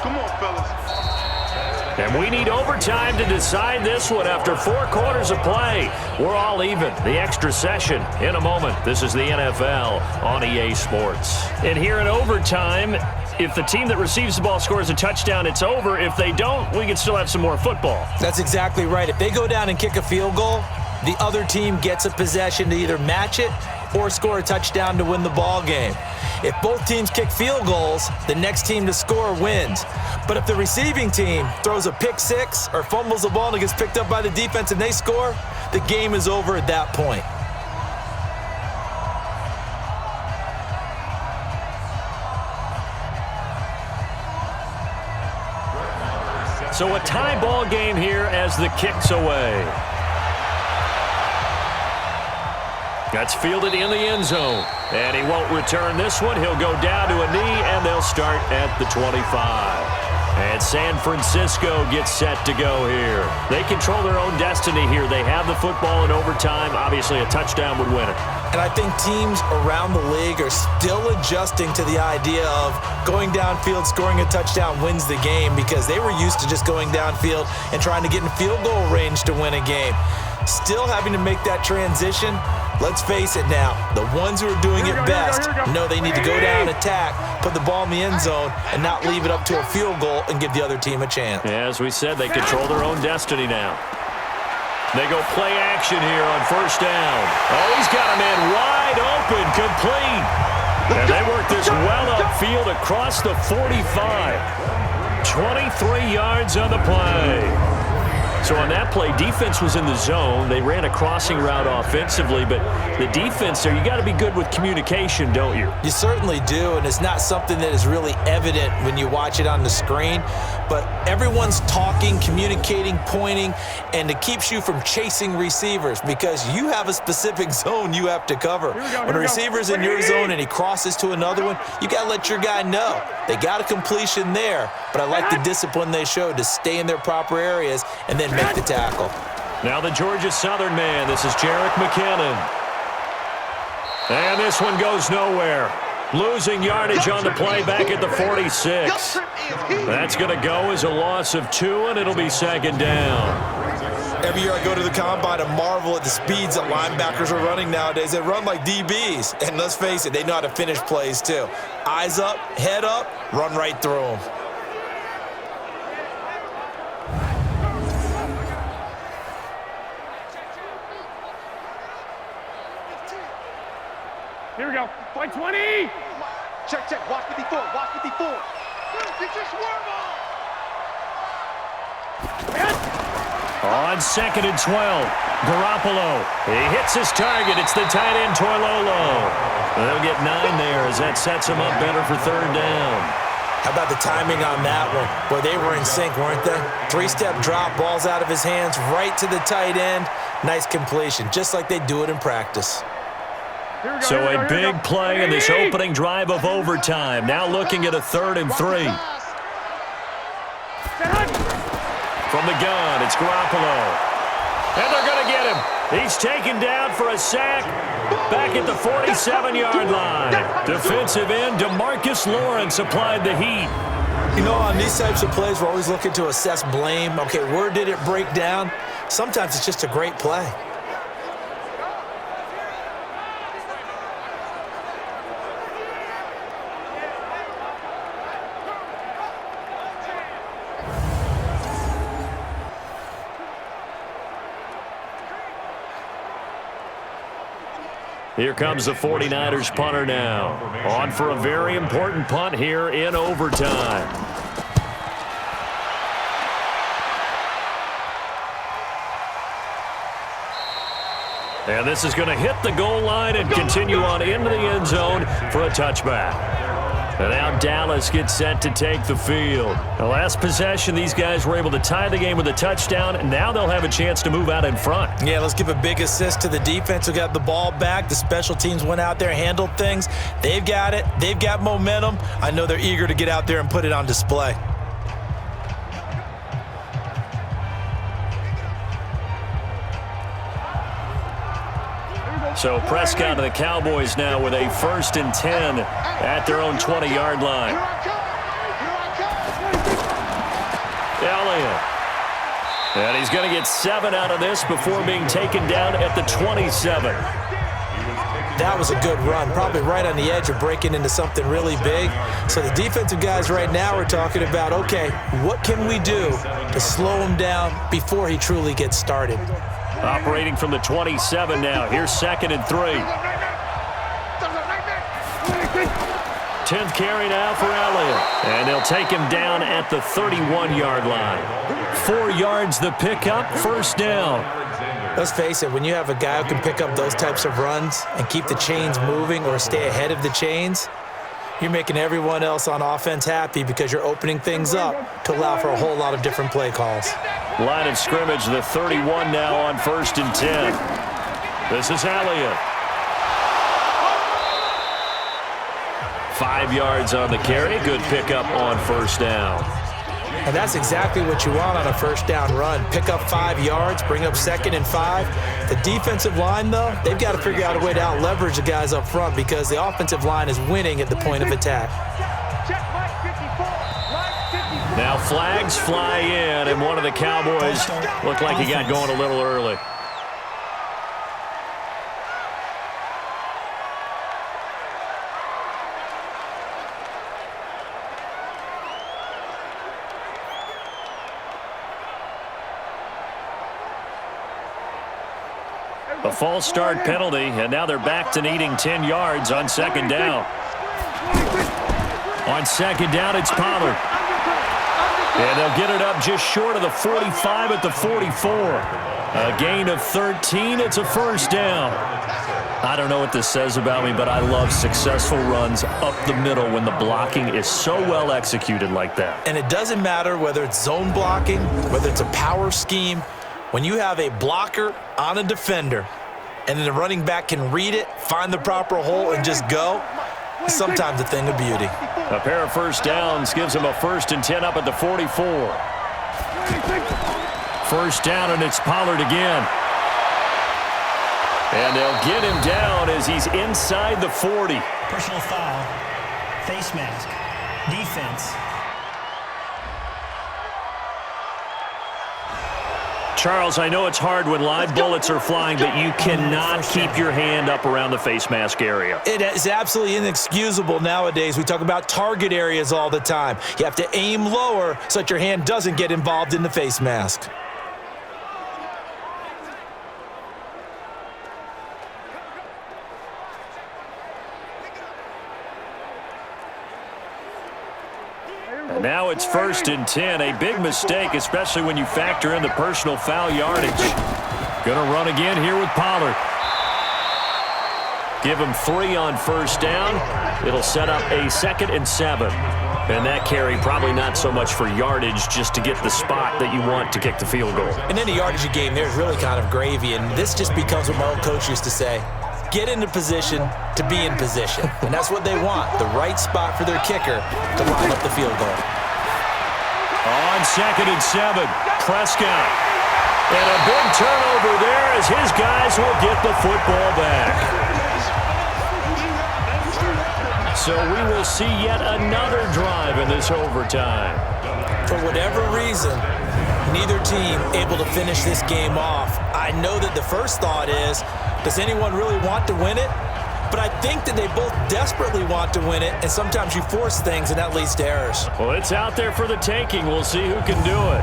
Come on, fellas. And we need overtime to decide this one after 4 quarters of play. We're all even. The extra session in a moment. This is the NFL on EA Sports. And here in overtime, if the team that receives the ball scores a touchdown, it's over. If they don't, we can still have some more football. That's exactly right. If they go down and kick a field goal, the other team gets a possession to either match it or score a touchdown to win the ball game. If both teams kick field goals, the next team to score wins. But if the receiving team throws a pick six or fumbles the ball and it gets picked up by the defense and they score, the game is over at that point. So a tie ball game here as the kick's away. That's fielded in the end zone. And he won't return this one. He'll go down to a knee, and they'll start at the 25. And San Francisco gets set to go here. They control their own destiny here. They have the football in overtime. Obviously, a touchdown would win it. And I think teams around the league are still adjusting to the idea of going downfield, scoring a touchdown wins the game, because they were used to just going downfield and trying to get in field goal range to win a game. Still having to make that transition. Let's face it now, the ones who are doing it best know they need to go down, attack, put the ball in the end zone, and not leave it up to a field goal and give the other team a chance. Yeah, as we said, they control their own destiny now. They go play action here on first down. Oh, he's got a man wide open, complete. And they work this well upfield across the 45. 23 yards on the play. So on that play, defense was in the zone. They ran a crossing route offensively, but the defense there, you got to be good with communication, don't you? You certainly do, and it's not something that is really evident when you watch it on the screen, but everyone's talking, communicating, pointing, and it keeps you from chasing receivers because you have a specific zone you have to cover. When a receiver's in your zone and he crosses to another one, you got to let your guy know. They got a completion there, but I like the discipline they showed to stay in their proper areas and then make the tackle. Now the Georgia Southern man. This is Jerick McKinnon. And this one goes nowhere. Losing yardage on the play back at the 46. That's going to go as a loss of 2, and it'll be second down. Every year I go to the combine and marvel at the speeds that linebackers are running nowadays. They run like DBs. And let's face it, they know how to finish plays too. Eyes up, head up, run right through them. Here we go. Fight 20. Check, check. Watch 54. Watch 54. Get your swerve On 2nd and 12, Garoppolo. He hits his target. It's the tight end, Toilolo. They'll get 9 there as that sets him up better for 3rd down. How about the timing on that one? Boy, they were in sync, weren't they? 3-step drop, ball's out of his hands, right to the tight end. Nice completion, just like they do it in practice. So a big play in this opening drive of overtime. Now looking at a 3rd and 3. From the gun, it's Garoppolo. And they're going to get him. He's taken down for a sack back at the 47-yard line. Defensive end DeMarcus Lawrence applied the heat. You know, on these types of plays, we're always looking to assess blame. Okay, where did it break down? Sometimes it's just a great play. Here comes the 49ers punter now. On for a very important punt here in overtime. And this is going to hit the goal line and continue on into the end zone for a touchback. And now Dallas gets set to take the field. The last possession, these guys were able to tie the game with a touchdown, and now they'll have a chance to move out in front. Yeah, let's give a big assist to the defense who got the ball back. The special teams went out there, handled things. They've got it. They've got momentum. I know they're eager to get out there and put it on display. So Prescott and the Cowboys now with a 1st and 10 at their own 20-yard line. Elliott. And he's going to get 7 out of this before being taken down at the 27. That was a good run, probably right on the edge of breaking into something really big. So the defensive guys right now are talking about, okay, what can we do to slow him down before he truly gets started? Operating from the 27 now. Here's 2nd and 3. 10th carry now for Elliott. And they'll take him down at the 31-yard line. 4 yards the pickup, 1st down. Let's face it, when you have a guy who can pick up those types of runs and keep the chains moving or stay ahead of the chains, you're making everyone else on offense happy because you're opening things up to allow for a whole lot of different play calls. Line of scrimmage, the 31 now on 1st and 10. This is Elliott. 5 yards on the carry. Good pickup on 1st down. And that's exactly what you want on a 1st down run. Pick up 5 yards, bring up 2nd and 5. The defensive line, though, they've got to figure out a way to out-leverage the guys up front because the offensive line is winning at the point of attack. Now flags fly in, and one of the Cowboys looked like he got going a little early. A false start penalty, and now they're back to needing 10 yards on 2nd down. On 2nd down, it's Pollard. And they'll get it up just short of the 45 at the 44. A gain of 13. It's a first down. I don't know what this says about me, but I love successful runs up the middle when the blocking is so well executed like that. And it doesn't matter whether it's zone blocking, whether it's a power scheme. When you have a blocker on a defender and then the running back can read it, find the proper hole, and just go, it's sometimes a thing of beauty. A pair of first downs gives them a 1st and 10 up at the 44. First down, and it's Pollard again. And they'll get him down as he's inside the 40. Personal foul. Face mask. Defense. Charles, I know it's hard when live bullets are flying, but you cannot keep your hand up around the face mask area. It is absolutely inexcusable nowadays. We talk about target areas all the time. You have to aim lower so that your hand doesn't get involved in the face mask. And now it's 1st and 10. A big mistake, especially when you factor in the personal foul yardage. Gonna run again here with Pollard. Give him 3 on first down. It'll set up a 2nd and 7. And that carry probably not so much for yardage, just to get the spot that you want to kick the field goal. And in the yardage game, there's really kind of gravy, and this just becomes what my old coach used to say. Get into position to be in position. And that's what they want, the right spot for their kicker to line up the field goal. On 2nd and 7, Prescott. And a big turnover there as his guys will get the football back. So we will see yet another drive in this overtime. For whatever reason, neither team able to finish this game off. I know that the first thought is, does anyone really want to win it? But I think that they both desperately want to win it, and sometimes you force things, and that leads to errors. Well, it's out there for the taking. We'll see who can do it.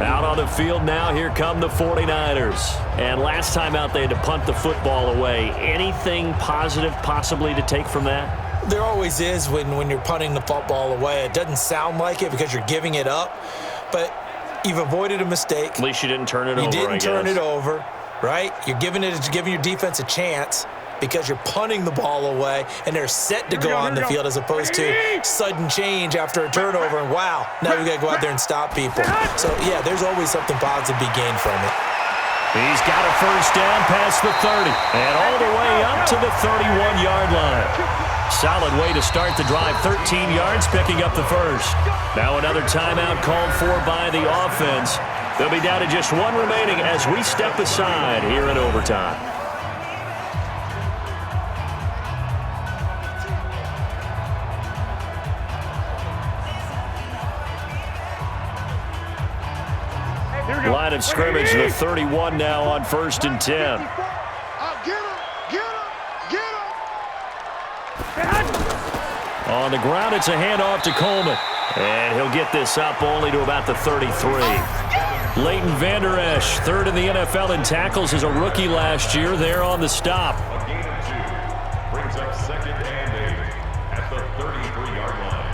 Out on the field now, here come the 49ers. And last time out, they had to punt the football away. Anything positive possibly to take from that? There always is when you're punting the football away. It doesn't sound like it because you're giving it up, but you've avoided a mistake. At least you didn't turn it over, You didn't turn it over, right? You're giving your defense a chance because you're punting the ball away, and they're set to go on the field as opposed to sudden change after a turnover, and wow, now we got to go out there and stop people. So, yeah, there's always something positive to be gained from it. He's got a first down past the 30 and all the way up to the 31-yard line. Solid way to start the drive, 13 yards, picking up the first. Now another timeout called for by the offense. They'll be down to just 1 remaining as we step aside here in overtime. Line of scrimmage, the 31 now on 1st and 10. On the ground, it's a handoff to Coleman. And he'll get this up only to about the 33. Leighton Vander Esch, 3rd in the NFL in tackles as a rookie last year, there on the stop. A gain of 2. Brings up 2nd and 8 at the 33-yard line.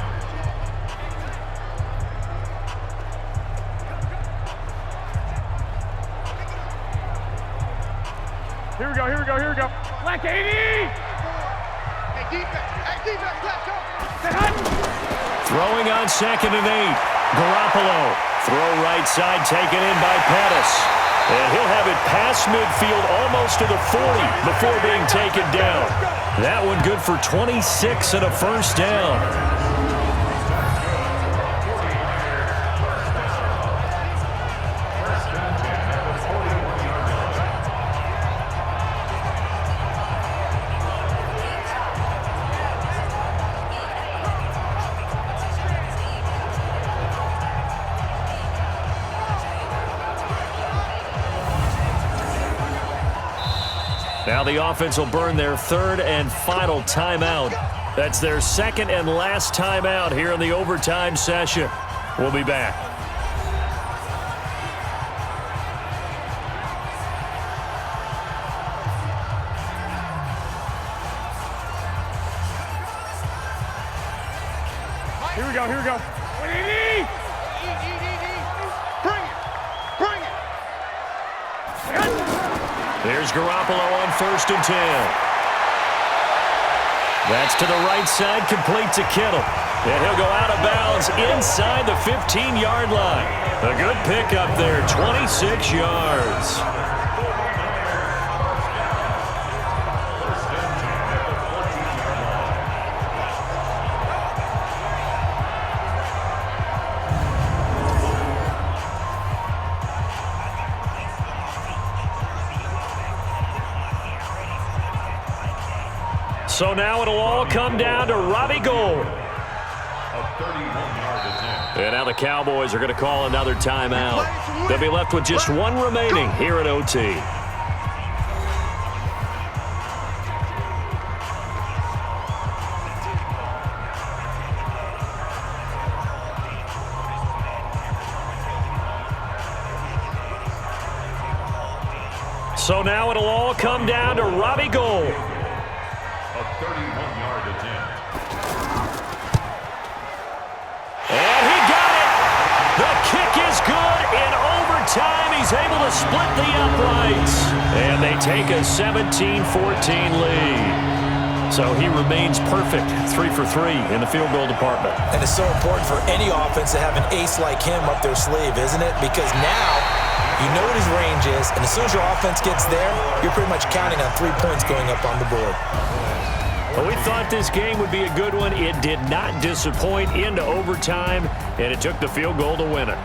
Here we go. Black 80! Hey, defense, let's go! Throwing on 2nd and 8. Garoppolo. Throw right side taken in by Pettis. And he'll have it past midfield almost to the 40 before being taken down. That one good for 26 and a first down. Now the offense will burn their 3rd and final timeout. That's their 2nd and last timeout here in the overtime session. We'll be back. Here we go. 180! Here's Garoppolo on 1st and 10. That's to the right side, complete to Kittle. And he'll go out of bounds inside the 15-yard line. A good pickup there, 26 yards. So now it'll all come down to Robbie Gould. And now the Cowboys are going to call another timeout. They'll be left with just one remaining here at OT. So now it'll all come down to Robbie Gould. 31-yard attempt. And he got it! The kick is good in overtime. He's able to split the uprights. And they take a 17-14 lead. So he remains perfect, 3 for 3 in the field goal department. And it's so important for any offense to have an ace like him up their sleeve, isn't it? Because now you know what his range is, and as soon as your offense gets there, you're pretty much counting on 3 points going up on the board. Well, we thought this game would be a good one. It did not disappoint into overtime, and it took the field goal to win it.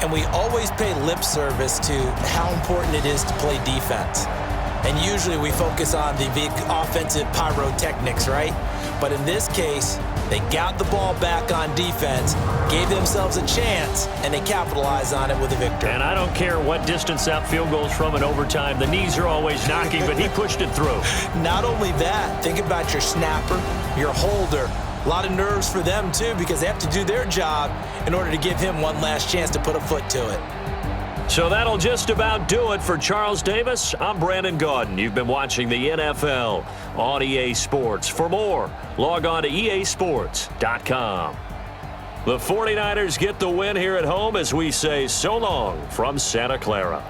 And we always pay lip service to how important it is to play defense. And usually we focus on the big offensive pyrotechnics, right? But in this case, they got the ball back on defense, gave themselves a chance, and they capitalized on it with a victory. And I don't care what distance that field goes from in overtime. The knees are always knocking, but he pushed it through. Not only that, think about your snapper, your holder. A lot of nerves for them, too, because they have to do their job in order to give him one last chance to put a foot to it. So that'll just about do it for Charles Davis. I'm Brandon Gaudin. You've been watching the NFL on EA Sports. For more, log on to easports.com. The 49ers get the win here at home as we say so long from Santa Clara.